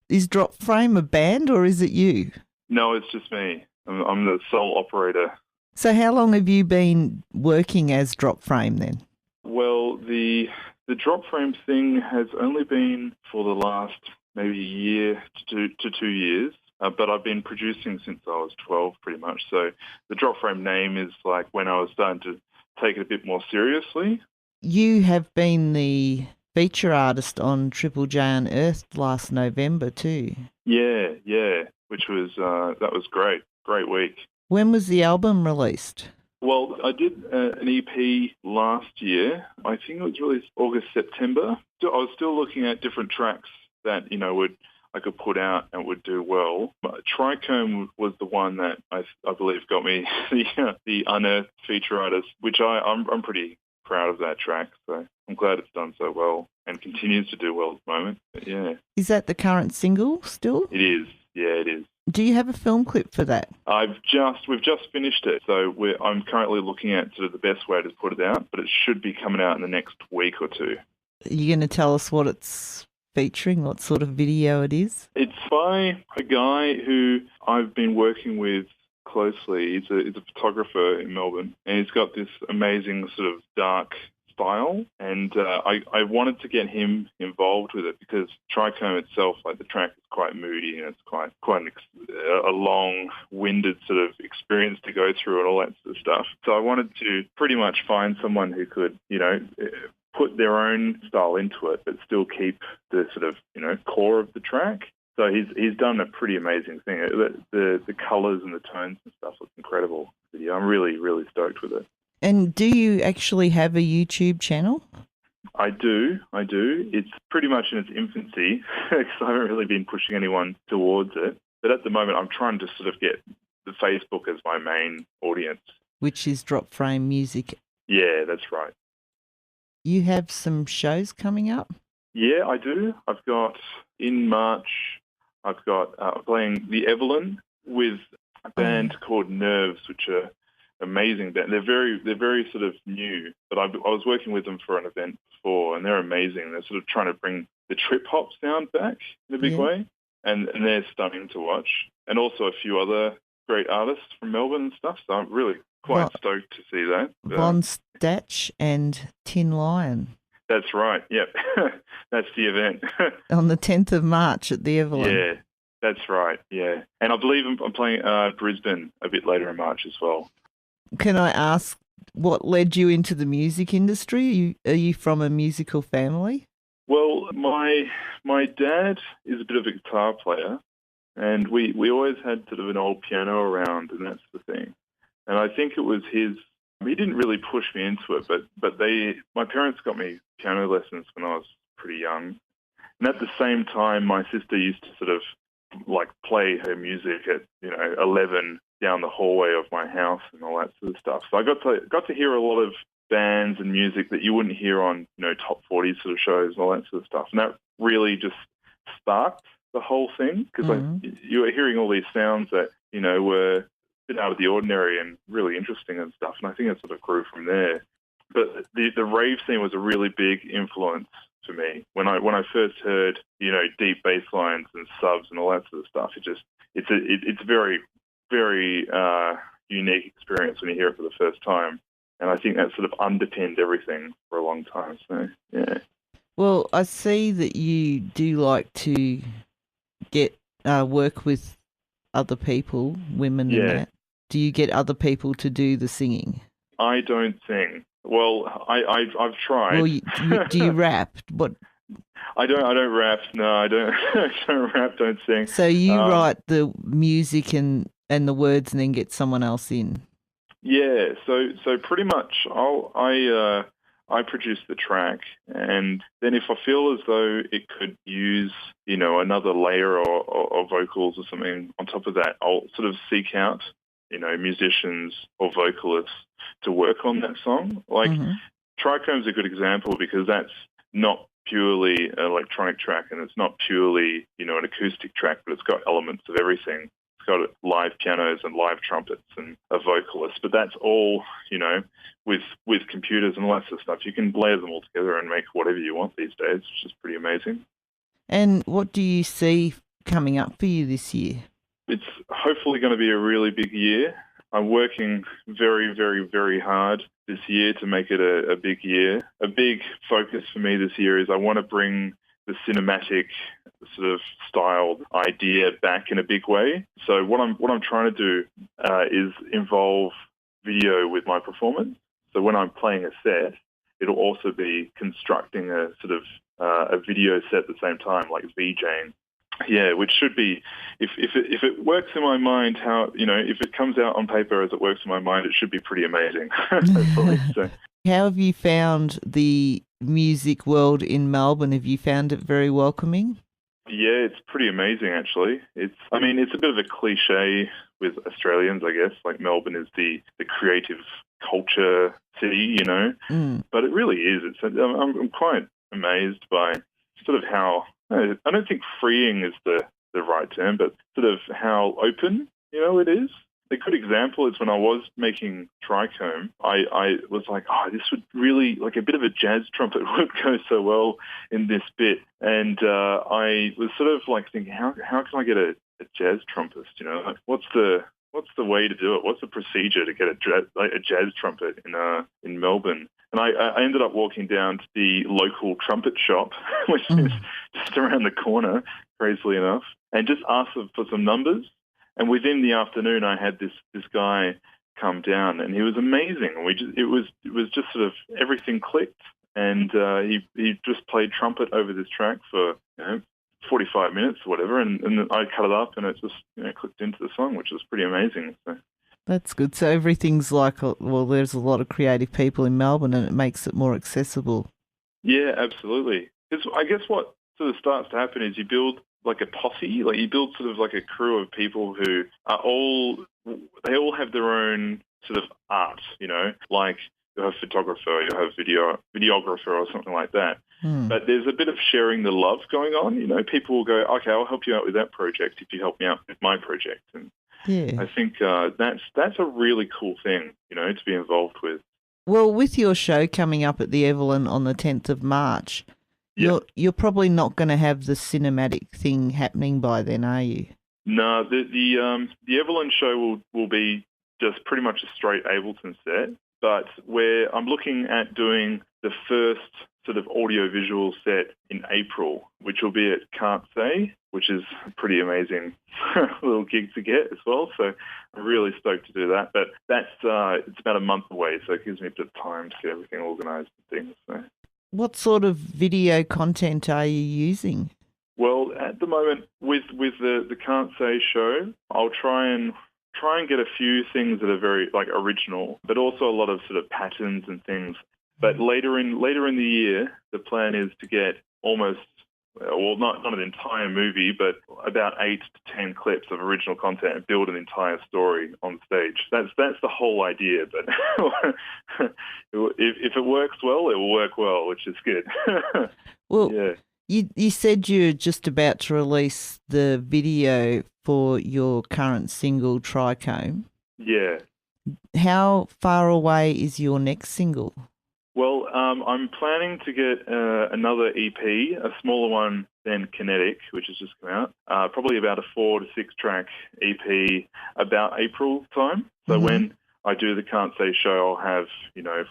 Is Drop Frame a band or is it you? No, it's just me. I'm the sole operator. So how long have you been working as Drop Frame then? Well, the drop frame thing has only been for the last maybe a year to 2 years, but I've been producing since I was 12 pretty much. So the drop frame name is like when I was starting to take it a bit more seriously. You have been the feature artist on Triple J Unearthed last November too. Yeah, which was, that was great. Great week. When was the album released? Well, I did an EP last year. I think it was released August, September. So I was still looking at different tracks that, I could put out and would do well. But Trichome was the one that I believe got me the Unearthed feature artist, which I'm pretty proud of that track. So I'm glad it's done so well and continues to do well at the moment. But yeah. Is that the current single still? It is. Yeah, it is. Do you have a film clip for that? We've just finished it, so I'm currently looking at sort of the best way to put it out, but it should be coming out in the next week or two. Are you going to tell us what it's featuring, what sort of video it is? It's by a guy who I've been working with closely. He's a photographer in Melbourne, and he's got this amazing sort of dark style, and I wanted to get him involved with it because Trichome itself, like the track, is quite moody and it's quite a long-winded sort of experience to go through and all that sort of stuff. So I wanted to pretty much find someone who could, put their own style into it, but still keep the sort of, core of the track. So he's done a pretty amazing thing. The colours and the tones and stuff look incredible. But yeah, I'm really, really stoked with it. And do you actually have a YouTube channel? I do. It's pretty much in its infancy because I haven't really been pushing anyone towards it. But at the moment, I'm trying to sort of get the Facebook as my main audience. Which is Drop Frame Music. Yeah, that's right. You have some shows coming up? Yeah, I do. I've got, in March, I'm playing the Evelyn with a band called Nerves, which are amazing band. They're very sort of new, but I was working with them for an event before, and they're amazing. They're sort of trying to bring the trip hop sound back in a big way, and they're stunning to watch. And also a few other great artists from Melbourne and stuff. So I'm really quite stoked to see that. Von Statch and Tin Lion. That's right. Yep, that's the event on the 10th of March at the Evelyn. Yeah, that's right. Yeah, and I believe I'm playing Brisbane a bit later in March as well. Can I ask what led you into the music industry? Are you from a musical family? Well, my dad is a bit of a guitar player, and we always had sort of an old piano around and that sort of thing. And I think it was his. He didn't really push me into it, but my parents got me piano lessons when I was pretty young. And at the same time, my sister used to sort of like play her music at 11 down the hallway of my house and all that sort of stuff. So I got to hear a lot of bands and music that you wouldn't hear on top 40 sort of shows and all that sort of stuff. And that really just sparked the whole thing because you were hearing all these sounds that were a bit out of the ordinary and really interesting and stuff. And I think it sort of grew from there. But the rave scene was a really big influence for me. When I first heard deep bass lines and subs and all that sort of stuff, it's a very, very unique experience when you hear it for the first time. And I think that sort of underpinned everything for a long time. So, yeah. Well, I see that you do like to get work with other people, women and that. Do you get other people to do the singing? I don't sing. Well, I've tried. Well, do you rap? What? I don't rap. No, I don't. I don't rap. Don't sing. So you write the music and the words, and then get someone else in. Yeah. So pretty much, I produce the track, and then if I feel as though it could use another layer or vocals or something on top of that, I'll sort of seek out musicians or vocalists to work on that song. Like Trichome's a good example because that's not purely an electronic track and it's not purely, an acoustic track, but it's got elements of everything. It's got live pianos and live trumpets and a vocalist, but that's all, with computers and all that sort of stuff. You can layer them all together and make whatever you want these days, which is pretty amazing. And what do you see coming up for you this year? It's hopefully going to be a really big year. I'm working very, very, very hard this year to make it a big year. A big focus for me this year is I want to bring the cinematic sort of styled idea back in a big way. So what I'm trying to do is involve video with my performance. So when I'm playing a set, it'll also be constructing a sort of a video set at the same time, like VJing. Yeah, which should be, if it works in my mind, if it comes out on paper as it works in my mind, it should be pretty amazing. So. How have you found the music world in Melbourne? Have you found it very welcoming? Yeah, it's pretty amazing, actually. It's a bit of a cliche with Australians, I guess. Like Melbourne is the creative culture city, but it really is. I'm quite amazed by sort of how, I don't think freeing is the right term, but sort of how open, it is. A good example is when I was making Trichome, I was like, this would really, like a bit of a jazz trumpet would go so well in this bit. And I was sort of like thinking, how can I get a jazz trumpet? Like what's the way to do it? What's the procedure to get a jazz trumpet in Melbourne? And I ended up walking down to the local trumpet shop, which is just around the corner, crazily enough, and just asked for some numbers. And within the afternoon, I had this guy come down, and he was amazing. It was just sort of everything clicked, and he just played trumpet over this track for 45 minutes or whatever, and I cut it up, and it just clicked into the song, which was pretty amazing. So. That's good. So everything's there's a lot of creative people in Melbourne, and it makes it more accessible. Yeah, absolutely. Because I guess what sort of starts to happen is you build like a posse, like you build sort of like a crew of people who they all have their own sort of art, like you'll have photographer, you'll have videographer or something like that. But there's a bit of sharing the love going on, people will go, okay, I'll help you out with that project if you help me out with my project. And yeah. I think that's a really cool thing, to be involved with. Well, with your show coming up at the Evelyn on the 10th of March, you're probably not going to have the cinematic thing happening by then, are you? No, the Evelyn show will be just pretty much a straight Ableton set, but where I'm looking at doing the first sort of audio-visual set in April, which will be at Can't Say, which is a pretty amazing little gig to get as well. So I'm really stoked to do that. But that's it's about a month away, so it gives me a bit of time to get everything organised and things. So. What sort of video content are you using? Well, at the moment, with the Can't Say show, I'll try and get a few things that are very like original, but also a lot of sort of patterns and things. But later in the year, the plan is to get almost, well, not an entire movie, but about 8 to 10 clips of original content and build an entire story on stage. That's the whole idea. But if it works well, it will work well, which is good. Well, yeah. You said you're just about to release the video for your current single, Trichome. Yeah. How far away is your next single? Well, I'm planning to get another EP, a smaller one than Kinetic, which has just come out, probably about a 4 to 6 track EP about April time. So when I do the Can't Say show, I'll have,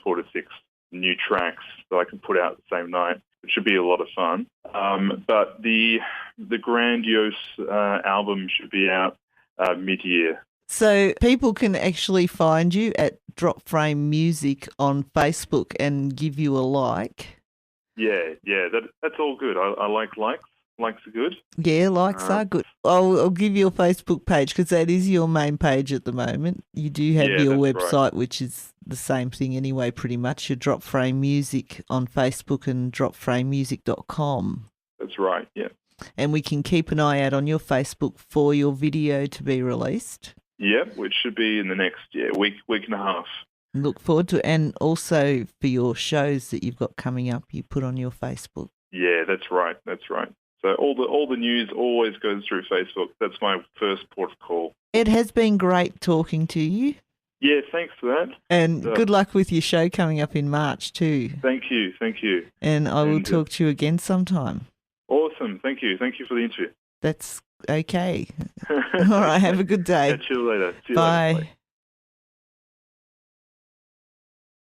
4 to 6 new tracks that I can put out the same night, which should be a lot of fun. But the grandiose album should be out mid-year. So people can actually find you at Drop Frame Music on Facebook and give you a like. Yeah, that's all good. I like likes. Likes are good. Yeah, likes are good. I'll give you a Facebook page because that is your main page at the moment. You do have your website, right, which is the same thing anyway, pretty much. Your Drop Frame Music on Facebook and dropframemusic.com. That's right, yeah. And we can keep an eye out on your Facebook for your video to be released. Yep, which should be in the next week and a half. Look forward to it, and also for your shows that you've got coming up, you put on your Facebook. Yeah, that's right. So all the news always goes through Facebook. That's my first port of call. It has been great talking to you. Yeah, thanks for that. And good luck with your show coming up in March too. Thank you. And I will talk to you again sometime. Awesome. Thank you for the interview. That's Okay. All right. Have a good day. Catch you later. See you Bye. later. Bye.